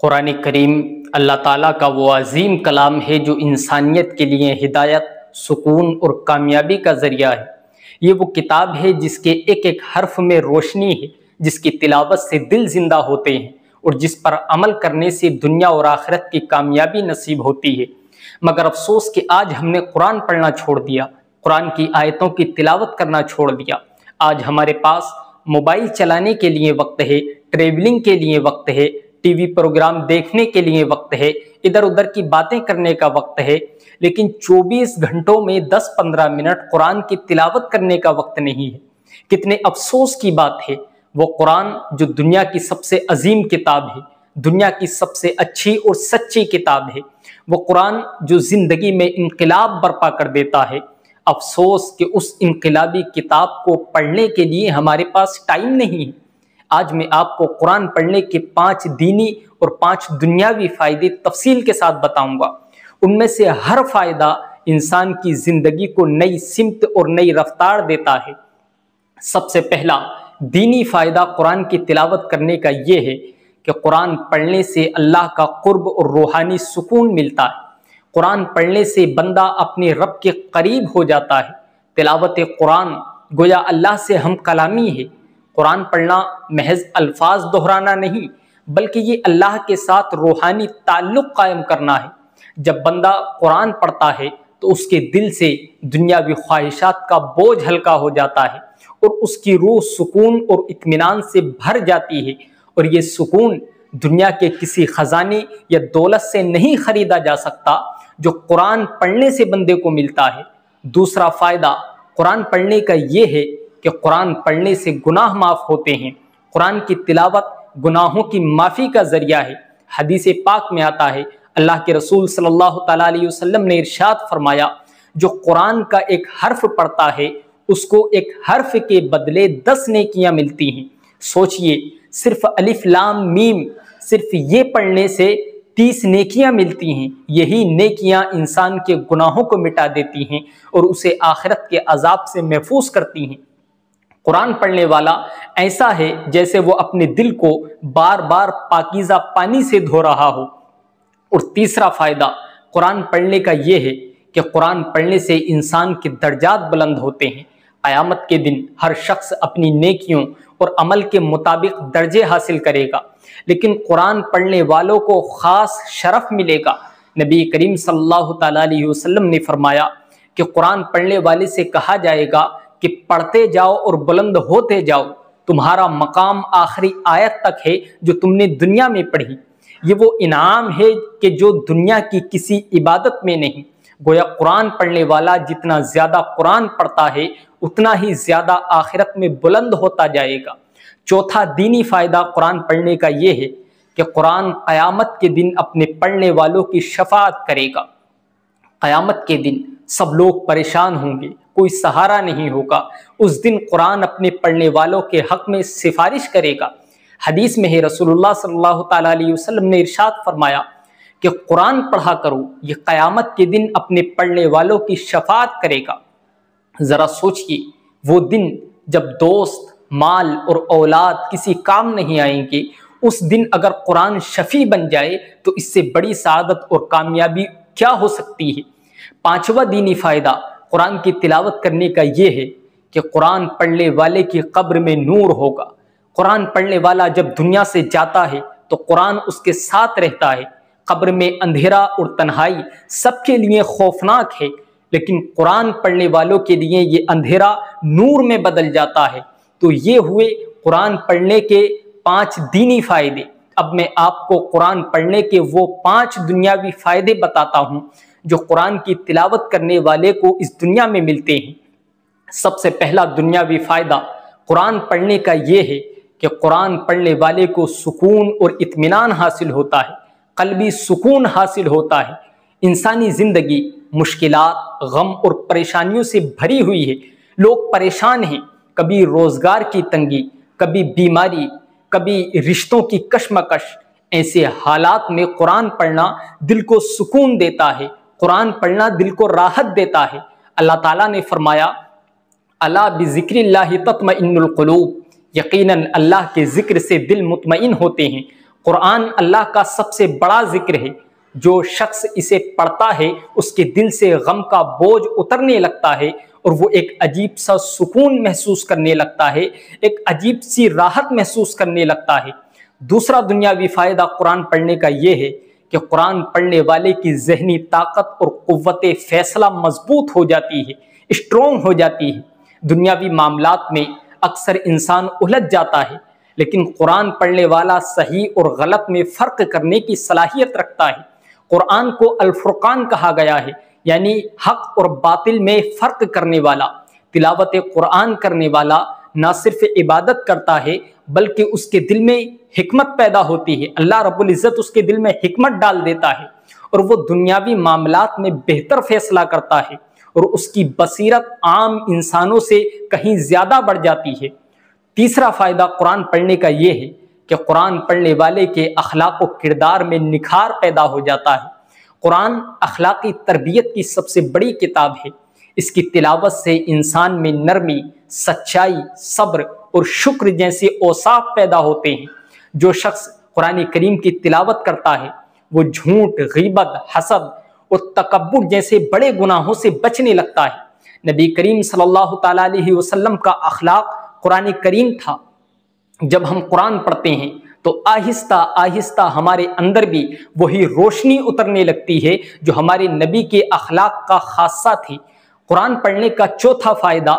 قرآن کریم اللہ تعالیٰ کا وہ عظیم کلام ہے جو انسانیت کے لیے ہدایت، سکون اور کامیابی کا ذریعہ ہے۔ یہ وہ کتاب ہے جس کے ایک ایک حرف میں روشنی ہے، جس کی تلاوت سے دل زندہ ہوتے ہیں اور جس پر عمل کرنے سے دنیا اور آخرت کی کامیابی نصیب ہوتی ہے۔ مگر افسوس کہ آج ہم نے قرآن پڑھنا چھوڑ دیا، قرآن کی آیتوں کی تلاوت کرنا چھوڑ دیا۔ آج ہمارے پاس موبائل چلانے کے لیے وقت ہے، ٹریولنگ کے لیے وقت ہے، ٹی وی پروگرام دیکھنے کے لیے وقت ہے، ادھر ادھر کی باتیں کرنے کا وقت ہے، لیکن 24 گھنٹوں میں 10-15 منٹ قرآن کی تلاوت کرنے کا وقت نہیں ہے۔ کتنے افسوس کی بات ہے، وہ قرآن جو دنیا کی سب سے عظیم کتاب ہے، دنیا کی سب سے اچھی اور سچی کتاب ہے، وہ قرآن جو زندگی میں انقلاب برپا کر دیتا ہے، افسوس کہ اس انقلابی کتاب کو پڑھنے کے لیے ہمارے پاس ٹائم نہیں ہے۔ آج میں آپ کو قرآن پڑھنے کے 5 دینی اور 5 دنیاوی فائدے تفصیل کے ساتھ بتاؤں گا۔ ان میں سے ہر فائدہ انسان کی زندگی کو نئی سمت اور نئی رفتار دیتا ہے۔ سب سے پہلا دینی فائدہ قرآن کی تلاوت کرنے کا یہ ہے کہ قرآن پڑھنے سے اللہ کا قرب اور روحانی سکون ملتا ہے۔ قرآن پڑھنے سے بندہ اپنے رب کے قریب ہو جاتا ہے۔ تلاوت قرآن گویا اللہ سے ہم کلامی ہے۔ قرآن پڑھنا محض الفاظ دہرانا نہیں، بلکہ یہ اللہ کے ساتھ روحانی تعلق قائم کرنا ہے۔ جب بندہ قرآن پڑھتا ہے تو اس کے دل سے دنیاوی خواہشات کا بوجھ ہلکا ہو جاتا ہے اور اس کی روح سکون اور اطمینان سے بھر جاتی ہے، اور یہ سکون دنیا کے کسی خزانے یا دولت سے نہیں خریدا جا سکتا جو قرآن پڑھنے سے بندے کو ملتا ہے۔ دوسرا فائدہ قرآن پڑھنے کا یہ ہے کہ قرآن پڑھنے سے گناہ معاف ہوتے ہیں۔ قرآن کی تلاوت گناہوں کی معافی کا ذریعہ ہے۔ حدیث پاک میں آتا ہے، اللہ کے رسول صلی اللہ تعالیٰ علیہ وسلم نے ارشاد فرمایا، جو قرآن کا ایک حرف پڑھتا ہے اس کو ایک حرف کے بدلے 10 نیکیاں ملتی ہیں۔ سوچئے، صرف الف لام میم، صرف یہ پڑھنے سے 30 نیکیاں ملتی ہیں۔ یہی نیکیاں انسان کے گناہوں کو مٹا دیتی ہیں اور اسے آخرت کے عذاب سے محفوظ کرتی ہیں۔ قرآن پڑھنے والا ایسا ہے جیسے وہ اپنے دل کو بار بار پاکیزہ پانی سے دھو رہا ہو۔ اور تیسرا فائدہ قرآن پڑھنے کا یہ ہے کہ قرآن پڑھنے سے انسان کے درجات بلند ہوتے ہیں۔ قیامت کے دن ہر شخص اپنی نیکیوں اور عمل کے مطابق درجے حاصل کرے گا، لیکن قرآن پڑھنے والوں کو خاص شرف ملے گا۔ نبی کریم صلی اللہ تعالیٰ علیہ وسلم نے فرمایا کہ قرآن پڑھنے والے سے کہا جائے گا کہ پڑھتے جاؤ اور بلند ہوتے جاؤ، تمہارا مقام آخری آیت تک ہے جو تم نے دنیا میں پڑھی۔ یہ وہ انعام ہے کہ جو دنیا کی کسی عبادت میں نہیں۔ گویا قرآن پڑھنے والا جتنا زیادہ قرآن پڑھتا ہے اتنا ہی زیادہ آخرت میں بلند ہوتا جائے گا۔ چوتھا دینی فائدہ قرآن پڑھنے کا یہ ہے کہ قرآن قیامت کے دن اپنے پڑھنے والوں کی شفاعت کرے گا۔ قیامت کے دن سب لوگ پریشان ہوں گے، کوئی سہارا نہیں ہوگا۔ اس دن قرآن اپنے پڑھنے والوں کے حق میں سفارش کرے گا۔ حدیث میں ہے، رسول اللہ صلی اللہ تعالیٰ علیہ وسلم نے ارشاد فرمایا کہ قرآن پڑھا کرو، یہ قیامت کے دن اپنے پڑھنے والوں کی شفاعت کرے گا۔ ذرا سوچئے، وہ دن جب دوست، مال اور اولاد کسی کام نہیں آئیں گے، اس دن اگر قرآن شفیع بن جائے تو اس سے بڑی سعادت اور کامیابی کیا ہو سکتی ہے۔ پانچواں دینی فائدہ قرآن کی تلاوت کرنے کا یہ ہے کہ قرآن پڑھنے والے کی قبر میں نور ہوگا۔ قرآن پڑھنے والا جب دنیا سے جاتا ہے تو قرآن اس کے ساتھ رہتا ہے۔ قبر میں اندھیرا اور تنہائی سب کے لیے خوفناک ہے، لیکن قرآن پڑھنے والوں کے لیے یہ اندھیرا نور میں بدل جاتا ہے۔ تو یہ ہوئے قرآن پڑھنے کے 5 دینی فائدے۔ اب میں آپ کو قرآن پڑھنے کے وہ 5 دنیاوی فائدے بتاتا ہوں جو قرآن کی تلاوت کرنے والے کو اس دنیا میں ملتے ہیں۔ سب سے پہلا دنیاوی فائدہ قرآن پڑھنے کا یہ ہے کہ قرآن پڑھنے والے کو سکون اور اطمینان حاصل ہوتا ہے، قلبی سکون حاصل ہوتا ہے۔ انسانی زندگی مشکلات، غم اور پریشانیوں سے بھری ہوئی ہے۔ لوگ پریشان ہیں، کبھی روزگار کی تنگی، کبھی بیماری، کبھی رشتوں کی کشمکش۔ ایسے حالات میں قرآن پڑھنا دل کو سکون دیتا ہے، قرآن پڑھنا دل کو راحت دیتا ہے۔ اللہ تعالیٰ نے فرمایا، الا بذکر اللہ تطمئن القلوب، یقیناً اللہ کے ذکر سے دل مطمئن ہوتے ہیں۔ قرآن اللہ کا سب سے بڑا ذکر ہے۔ جو شخص اسے پڑھتا ہے اس کے دل سے غم کا بوجھ اترنے لگتا ہے اور وہ ایک عجیب سا سکون محسوس کرنے لگتا ہے، ایک عجیب سی راحت محسوس کرنے لگتا ہے۔ دوسرا دنیاوی فائدہ قرآن پڑھنے کا یہ ہے کہ قرآن پڑھنے والے کی ذہنی طاقت اور قوت فیصلہ مضبوط ہو جاتی ہے، اسٹرونگ ہو جاتی ہے۔ دنیاوی معاملات میں اکثر انسان الجھ جاتا ہے، لیکن قرآن پڑھنے والا صحیح اور غلط میں فرق کرنے کی صلاحیت رکھتا ہے۔ قرآن کو الفرقان کہا گیا ہے، یعنی حق اور باطل میں فرق کرنے والا۔ تلاوت قرآن کرنے والا نہ صرف عبادت کرتا ہے بلکہ اس کے دل میں حکمت پیدا ہوتی ہے۔ اللہ رب العزت اس کے دل میں حکمت ڈال دیتا ہے اور وہ دنیاوی معاملات میں بہتر فیصلہ کرتا ہے اور اس کی بصیرت عام انسانوں سے کہیں زیادہ بڑھ جاتی ہے۔ تیسرا فائدہ قرآن پڑھنے کا یہ ہے کہ قرآن پڑھنے والے کے اخلاق و کردار میں نکھار پیدا ہو جاتا ہے۔ قرآن اخلاقی تربیت کی سب سے بڑی کتاب ہے۔ اس کی تلاوت سے انسان میں نرمی، سچائی، صبر اور شکر جیسے اوصاف پیدا ہوتے ہیں۔ جو شخص قرآن کریم کی تلاوت کرتا ہے وہ جھوٹ، غیبت، حسد اور تکبر جیسے بڑے گناہوں سے بچنے لگتا ہے۔ نبی کریم صلی اللہ تعالیٰ علیہ وسلم کا اخلاق قرآن کریم تھا۔ جب ہم قرآن پڑھتے ہیں تو آہستہ آہستہ ہمارے اندر بھی وہی روشنی اترنے لگتی ہے جو ہمارے نبی کے اخلاق کا خاصہ تھی۔ قرآن پڑھنے کا چوتھا فائدہ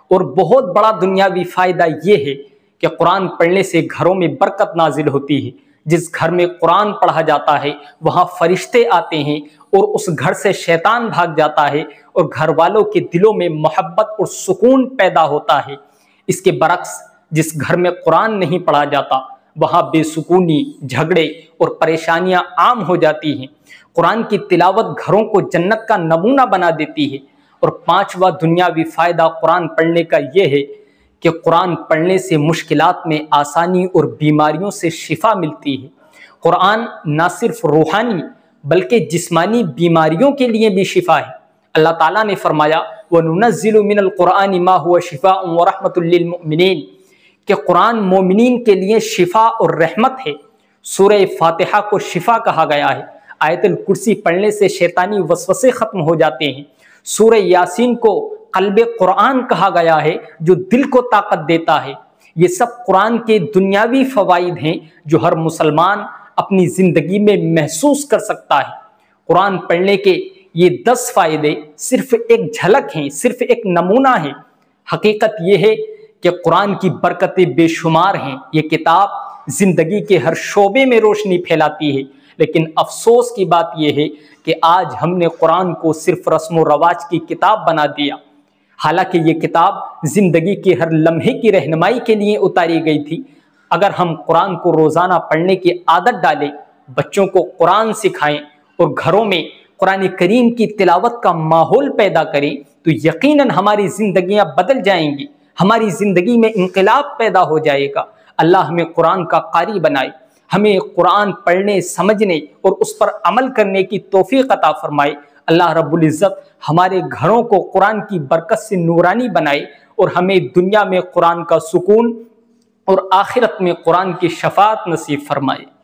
اور بہت بڑا دنیاوی فائدہ یہ ہے کہ قرآن پڑھنے سے گھروں میں برکت نازل ہوتی ہے۔ جس گھر میں قرآن پڑھا جاتا ہے وہاں فرشتے آتے ہیں اور اس گھر سے شیطان بھاگ جاتا ہے اور گھر والوں کے دلوں میں محبت اور سکون پیدا ہوتا ہے۔ اس کے برعکس جس گھر میں قرآن نہیں پڑھا جاتا وہاں بے سکونی، جھگڑے اور پریشانیاں عام ہو جاتی ہیں۔ قرآن کی تلاوت گھروں کو جنت کا نمونہ بنا دیتی ہے۔ اور پانچواں دنیاوی فائدہ قرآن پڑھنے کا یہ ہے کہ قرآن پڑھنے سے مشکلات میں آسانی اور بیماریوں سے شفا ملتی ہے۔ قرآن نہ صرف روحانی بلکہ جسمانی بیماریوں کے لیے بھی شفا ہے۔ اللہ تعالیٰ نے فرمایا وَنُنَزِّلُ مِنَ الْقُرْآنِ مَا هُوَ شِفَاءٌ وَرَحْمَةٌ لِّلْمُؤْمِنِينَ کہ قرآن مومنین کے لیے شفا اور رحمت ہے۔ سورہ فاتحہ کو شفا کہا گیا ہے۔ آیت الکرسی پڑھنے سے شیطانی وسوسے ختم ہو جاتے ہیں۔ سورہ یاسین کو قلب قرآن کہا گیا ہے جو دل کو طاقت دیتا ہے۔ یہ سب قرآن کے دنیاوی فوائد ہیں جو ہر مسلمان اپنی زندگی میں محسوس کر سکتا ہے۔ قرآن پڑھنے کے یہ 10 فائدے صرف ایک جھلک ہیں، صرف ایک نمونہ ہیں۔ حقیقت یہ ہے کہ قرآن کی برکتیں بے شمار ہیں۔ یہ کتاب زندگی کے ہر شعبے میں روشنی پھیلاتی ہے، لیکن افسوس کی بات یہ ہے کہ آج ہم نے قرآن کو صرف رسم و رواج کی کتاب بنا دیا، حالانکہ یہ کتاب زندگی کے ہر لمحے کی رہنمائی کے لیے اتاری گئی تھی۔ اگر ہم قرآن کو روزانہ پڑھنے کی عادت ڈالیں، بچوں کو قرآن سکھائیں اور گھروں میں قرآن کریم کی تلاوت کا ماحول پیدا کریں تو یقیناً ہماری زندگیاں بدل جائیں گی، ہماری زندگی میں انقلاب پیدا ہو جائے گا۔ اللہ ہمیں قرآن کا قاری بنائے، ہمیں قرآن پڑھنے، سمجھنے اور اس پر عمل کرنے کی توفیق عطا فرمائے۔ اللہ رب العزت ہمارے گھروں کو قرآن کی برکت سے نورانی بنائے اور ہمیں دنیا میں قرآن کا سکون اور آخرت میں قرآن کی شفاعت نصیب فرمائے۔